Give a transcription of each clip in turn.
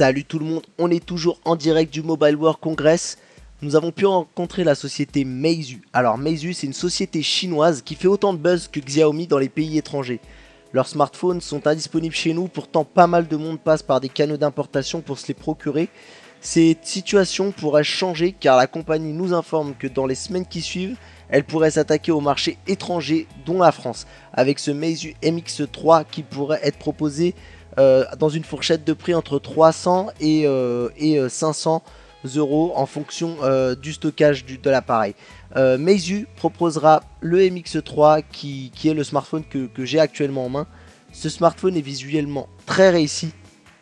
Salut tout le monde, on est toujours en direct du Mobile World Congress. Nous avons pu rencontrer la société Meizu. Alors Meizu, c'est une société chinoise qui fait autant de buzz que Xiaomi dans les pays étrangers. Leurs smartphones sont indisponibles chez nous, pourtant pas mal de monde passe par des canaux d'importation pour se les procurer. Cette situation pourrait changer car la compagnie nous informe que dans les semaines qui suivent, elle pourrait s'attaquer au marché étranger, dont la France, avec ce Meizu MX3 qui pourrait être proposé dans une fourchette de prix entre 300 et 500 € en fonction du stockage de l'appareil. Meizu proposera le MX3 qui est le smartphone que j'ai actuellement en main. Ce smartphone est visuellement très réussi,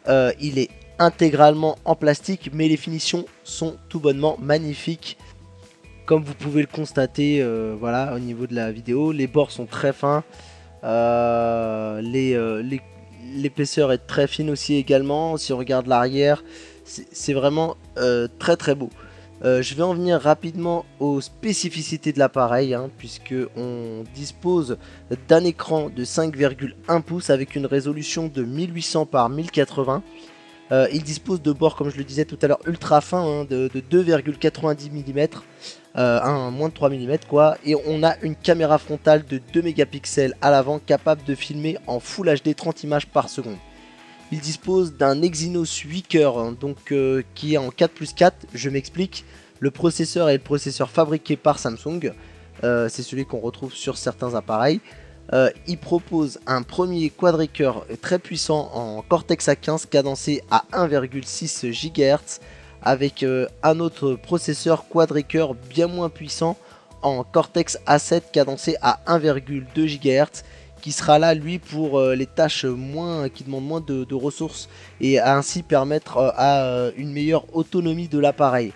il est intégralement en plastique mais les finitions sont tout bonnement magnifiques. Comme vous pouvez le constater, voilà, au niveau de la vidéo, les bords sont très fins, l'épaisseur est très fine aussi également. Si on regarde l'arrière, c'est vraiment très très beau. Je vais en venir rapidement aux spécificités de l'appareil, puisque on dispose d'un écran de 5,1 pouces avec une résolution de 1800 par 1080. Il dispose de bords, comme je le disais tout à l'heure, ultra fins, de 2,90 mm, moins de 3 mm quoi, et on a une caméra frontale de 2 mégapixels à l'avant capable de filmer en Full HD 30 images par seconde. Il dispose d'un Exynos 8 cœurs, qui est en 4+4, je m'explique. Le processeur est le processeur fabriqué par Samsung, c'est celui qu'on retrouve sur certains appareils. Il propose un premier quadricœur très puissant en Cortex A15 cadencé à 1,6 GHz avec un autre processeur quadricœur bien moins puissant en Cortex A7 cadencé à 1,2 GHz qui sera là lui pour les tâches qui demandent moins de ressources et ainsi permettre à une meilleure autonomie de l'appareil.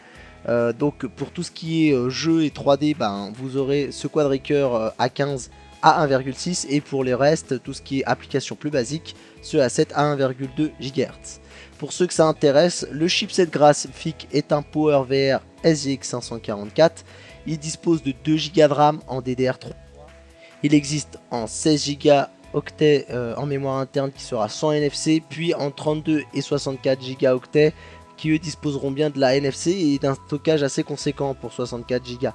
Donc pour tout ce qui est jeu et 3D, vous aurez ce quadricœur A15 à 1,6 et pour les restes, tout ce qui est application plus basique, ce A7 à 1,2 GHz. Pour ceux que ça intéresse, le chipset graphique est un PowerVR SGX 544. Il dispose de 2 Go de RAM en DDR3. Il existe en 16 Go octets en mémoire interne qui sera sans NFC, puis en 32 et 64 Go octets qui eux disposeront bien de la NFC et d'un stockage assez conséquent pour 64 Go.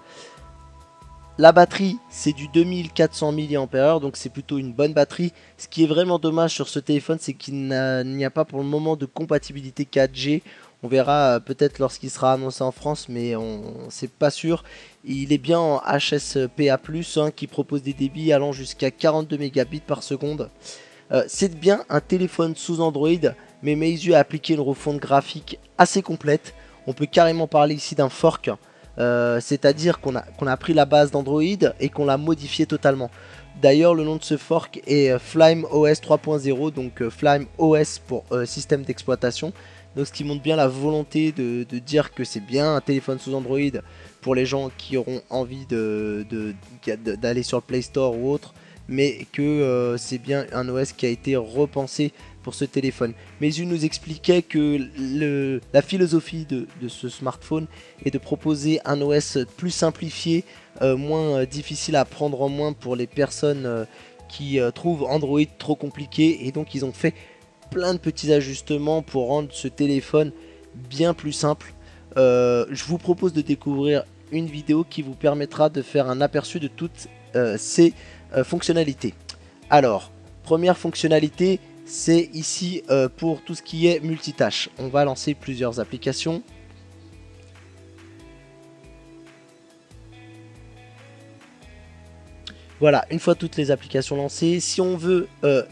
La batterie, c'est du 2400 mAh, donc c'est plutôt une bonne batterie. Ce qui est vraiment dommage sur ce téléphone, c'est qu'il n'y a pas pour le moment de compatibilité 4G. On verra peut-être lorsqu'il sera annoncé en France, mais c'est pas sûr. Il est bien en HSPA+, qui propose des débits allant jusqu'à 42 mégabits par seconde. C'est bien un téléphone sous Android, mais Meizu a appliqué une refonte graphique assez complète. On peut carrément parler ici d'un fork. C'est-à-dire qu'on a pris la base d'Android et qu'on l'a modifié totalement. D'ailleurs, le nom de ce fork est Flame OS 3.0, donc Flame OS pour système d'exploitation. Donc ce qui montre bien la volonté de dire que c'est bien un téléphone sous Android pour les gens qui auront envie d'aller sur le Play Store ou autre, mais que c'est bien un OS qui a été repensé pour ce téléphone. Meizu nous expliquait que la philosophie de ce smartphone est de proposer un OS plus simplifié, moins difficile à prendre en main pour les personnes qui trouvent Android trop compliqué, et donc ils ont fait plein de petits ajustements pour rendre ce téléphone bien plus simple. Je vous propose de découvrir une vidéo qui vous permettra de faire un aperçu de toutes ces fonctionnalités. Alors, première fonctionnalité, c'est ici pour tout ce qui est multitâche. On va lancer plusieurs applications. Voilà, une fois toutes les applications lancées, si on veut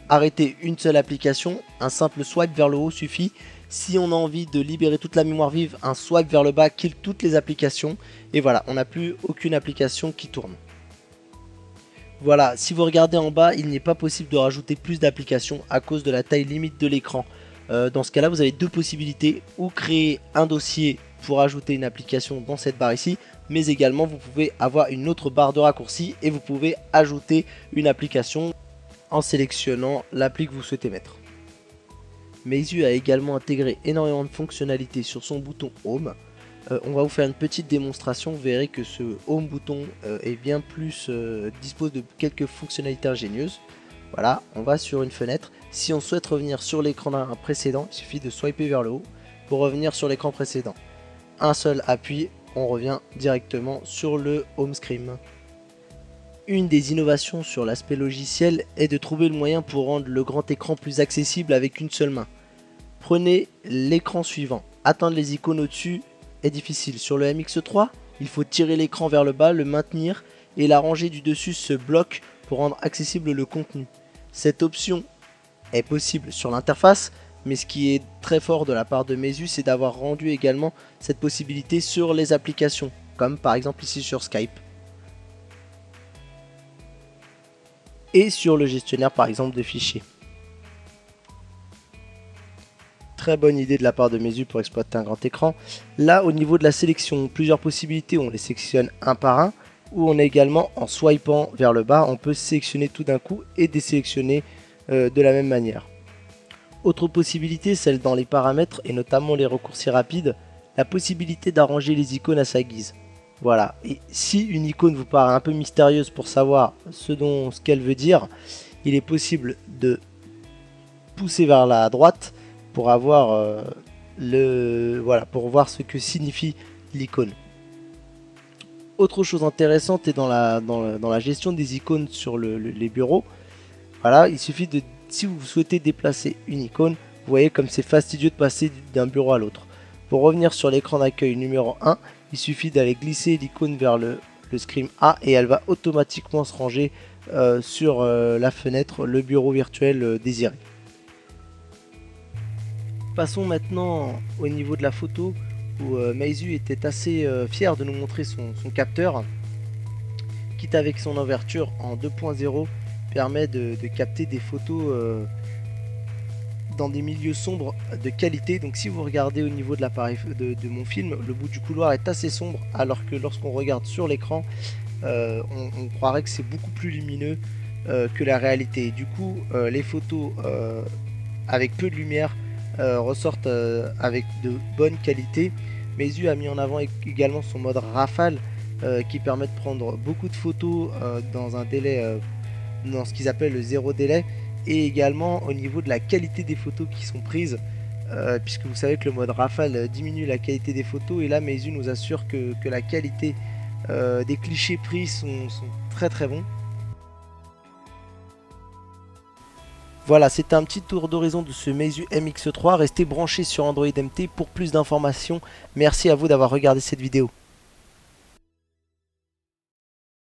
arrêter une seule application, un simple swipe vers le haut suffit. Si on a envie de libérer toute la mémoire vive, un swipe vers le bas kill toutes les applications. Et voilà, on n'a plus aucune application qui tourne. Voilà, si vous regardez en bas, il n'est pas possible de rajouter plus d'applications à cause de la taille limite de l'écran. Dans ce cas-là, vous avez deux possibilités, ou créer un dossier pour ajouter une application dans cette barre ici, mais également vous pouvez avoir une autre barre de raccourci et vous pouvez ajouter une application en sélectionnant l'appli que vous souhaitez mettre. Meizu a également intégré énormément de fonctionnalités sur son bouton Home. On va vous faire une petite démonstration, vous verrez que ce Home bouton est bien plus, dispose de quelques fonctionnalités ingénieuses. Voilà, on va sur une fenêtre. Si on souhaite revenir sur l'écran précédent, il suffit de swiper vers le haut. pour revenir sur l'écran précédent. Un seul appui, on revient directement sur le home screen. Une des innovations sur l'aspect logiciel est de trouver le moyen pour rendre le grand écran plus accessible avec une seule main. Prenez l'écran suivant. Atteindre les icônes au-dessus est difficile. Sur le MX3, il faut tirer l'écran vers le bas, le maintenir et la rangée du dessus se bloque pour rendre accessible le contenu. Cette option est possible sur l'interface, mais ce qui est très fort de la part de Meizu, c'est d'avoir rendu également cette possibilité sur les applications, comme par exemple ici sur Skype. Et sur le gestionnaire par exemple de fichiers. Très bonne idée de la part de Meizu pour exploiter un grand écran. Là au niveau de la sélection, plusieurs possibilités, on les sélectionne un par un, ou on a également en swipant vers le bas, on peut sélectionner tout d'un coup et désélectionner de la même manière. Autre possibilité, celle dans les paramètres et notamment les raccourcis rapides, la possibilité d'arranger les icônes à sa guise. Voilà, et si une icône vous paraît un peu mystérieuse pour savoir ce qu'elle veut dire, il est possible de pousser vers la droite pour avoir pour voir ce que signifie l'icône. Autre chose intéressante est dans la gestion des icônes sur les bureaux. Voilà, il suffit de, si vous souhaitez déplacer une icône, vous voyez comme c'est fastidieux de passer d'un bureau à l'autre. Pour revenir sur l'écran d'accueil numéro 1, il suffit d'aller glisser l'icône vers le screen A et elle va automatiquement se ranger sur la fenêtre, le bureau virtuel désiré. Passons maintenant au niveau de la photo où Meizu était assez fier de nous montrer son capteur qui, avec son ouverture en 2.0, permet de capter des photos dans des milieux sombres de qualité. Donc si vous regardez au niveau de l'appareil de mon film, le bout du couloir est assez sombre, alors que lorsqu'on regarde sur l'écran, on croirait que c'est beaucoup plus lumineux que la réalité. Du coup, les photos avec peu de lumière ressortent avec de bonnes qualités. Meizu a mis en avant également son mode rafale qui permet de prendre beaucoup de photos dans un délai, dans ce qu'ils appellent le zéro délai, et également au niveau de la qualité des photos qui sont prises, puisque vous savez que le mode rafale diminue la qualité des photos, et là Meizu nous assure que la qualité des clichés pris sont très très bons. Voilà, c'était un petit tour d'horizon de ce Meizu MX3. Restez branchés sur Android MT pour plus d'informations. Merci à vous d'avoir regardé cette vidéo.